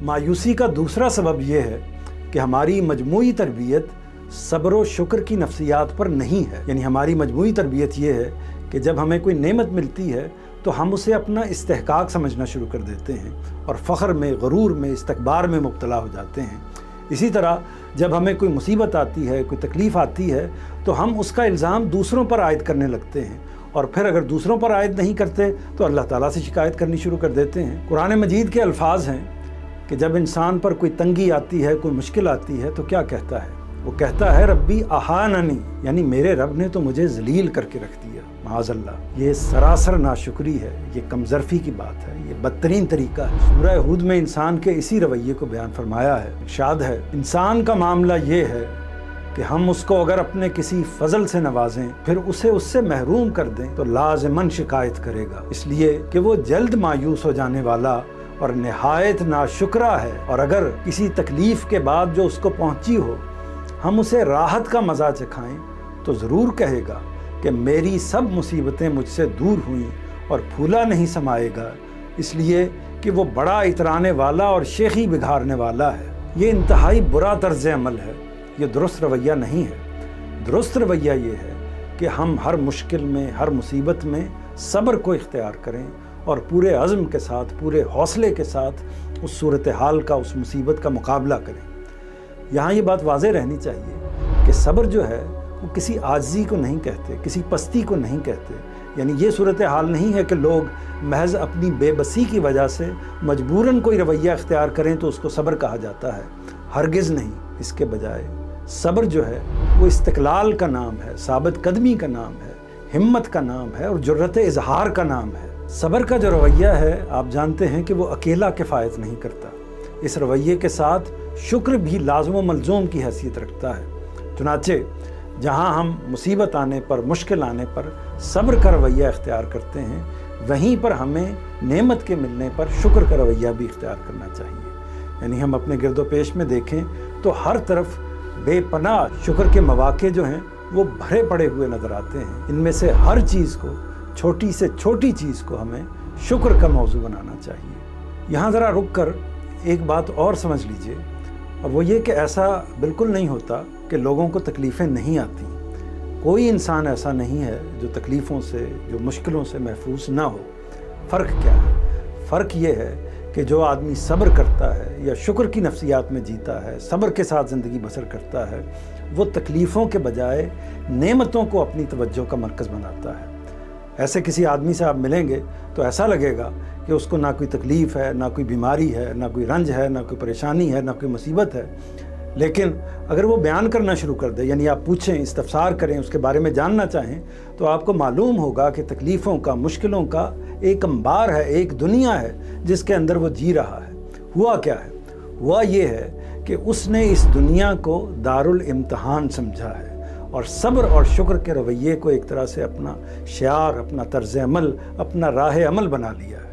मायूसी का दूसरा सबब यह है कि हमारी मजमूई तरबियत सब्र व शुक्र की नफ्सियात पर नहीं है। यानी हमारी मजमूई तरबियत यह है कि जब हमें कोई नेमत मिलती है तो हम उसे अपना इस्तेहकाक समझना शुरू कर देते हैं और फ़ख्र में, गरूर में, इस्तकबार में मुब्तला हो जाते हैं। इसी तरह जब हमें कोई मुसीबत आती है, कोई तकलीफ़ आती है, तो हम उसका इल्ज़ाम दूसरों पर आयद करने लगते हैं और फिर अगर दूसरों पर आयद नहीं करते तो अल्लाह ताला से शिकायत करनी शुरू कर देते हैं। कुरान मजीद के अल्फाज हैं कि जब इंसान पर कोई तंगी आती है, कोई मुश्किल आती है, तो क्या कहता है? वो कहता है रब्बी अहाननी, यानी मेरे रब ने तो मुझे जलील करके रख दिया। माअज़ल्लाह, ये सरासर नाशुक्री है, ये कमज़रफ़ी की बात है, ये बदतरीन तरीका है। सूरह हूद में इंसान के इसी रवैये को बयान फरमाया है। इरशाद है, इंसान का मामला ये है कि हम उसको अगर अपने किसी फजल से नवाजें फिर उसे उससे महरूम कर दें तो लाज़िमन शिकायत करेगा, इसलिए कि वो जल्द मायूस हो जाने वाला और निहायत नाशुक्रा है। और अगर किसी तकलीफ़ के बाद जो उसको पहुंची हो हम उसे राहत का मज़ा चखाएं तो ज़रूर कहेगा कि मेरी सब मुसीबतें मुझसे दूर हुईं और फूला नहीं समाएगा, इसलिए कि वो बड़ा इतराने वाला और शेखी बिगाड़ने वाला है। ये इंतहाई बुरा तर्ज़ अमल है, ये दुरुस्त रवैया नहीं है। दुरुस्त रवैया ये है कि हम हर मुश्किल में, हर मुसीबत में सब्र को इख्तियार करें और पूरे अज़्म के साथ, पूरे हौसले के साथ उस सूरत हाल का, उस मुसीबत का मुकाबला करें। यहाँ ये बात वाज़ेह रहनी चाहिए कि सब्र जो है वो किसी आजिज़ी को नहीं कहते, किसी पस्ती को नहीं कहते। यानी ये सूरत हाल नहीं है कि लोग महज अपनी बेबसी की वजह से मजबूरन कोई रवैया इख्तियार करें तो उसको सब्र कहा जाता है। हरगिज़ नहीं, इसके बजाय सब्र जो है वो इस्तिक़लाल का नाम है, साबित कदमी का नाम है, हिम्मत का नाम है और जुर्रत इजहार का नाम है। सब्र का जो रवैया है आप जानते हैं कि वो अकेला किफ़ायत नहीं करता। इस रवैये के साथ शुक्र भी लाज़िम व मलज़ूम की हैसियत रखता है। चुनाचे जहाँ हम मुसीबत आने पर, मुश्किल आने पर सब्र का रवैया इख्तियार करते हैं, वहीं पर हमें नेमत के मिलने पर शुक्र का रवैया भी इख्तियार करना चाहिए। यानी हम अपने गिरदोपेश में देखें तो हर तरफ बेपनाह शुक्र के मौके जो हैं वो भरे पड़े हुए नज़र आते हैं। इनमें से हर चीज़ को, छोटी से छोटी चीज़ को हमें शुक्र का मौजू बनाना चाहिए। यहाँ ज़रा रुक कर एक बात और समझ लीजिए, और वो ये कि ऐसा बिल्कुल नहीं होता कि लोगों को तकलीफ़ें नहीं आती। कोई इंसान ऐसा नहीं है जो तकलीफ़ों से, जो मुश्किलों से महफूज ना हो। फ़र्क क्या है? फ़र्क ये है कि जो आदमी सब्र करता है या शुक्र की नफ्सियात में जीता है, सब्र के साथ ज़िंदगी बसर करता है, वो तकलीफ़ों के बजाय नेमतों को अपनी तवज्जो का मरकज़ बनाता है। ऐसे किसी आदमी से आप मिलेंगे तो ऐसा लगेगा कि उसको ना कोई तकलीफ़ है, ना कोई बीमारी है, ना कोई रंज है, ना कोई परेशानी है, ना कोई मुसीबत है। लेकिन अगर वो बयान करना शुरू कर दे, यानी आप पूछें, इस्तफसार करें, उसके बारे में जानना चाहें, तो आपको मालूम होगा कि तकलीफ़ों का, मुश्किलों का एक अंबार है, एक दुनिया है जिसके अंदर वो जी रहा है। हुआ क्या है? हुआ ये है कि उसने इस दुनिया को दारुल इम्तिहान समझा है और सब्र और शुक्र के रवैये को एक तरह से अपना शियार, अपना तर्ज़ अमल, अपना राह अमल बना लिया है।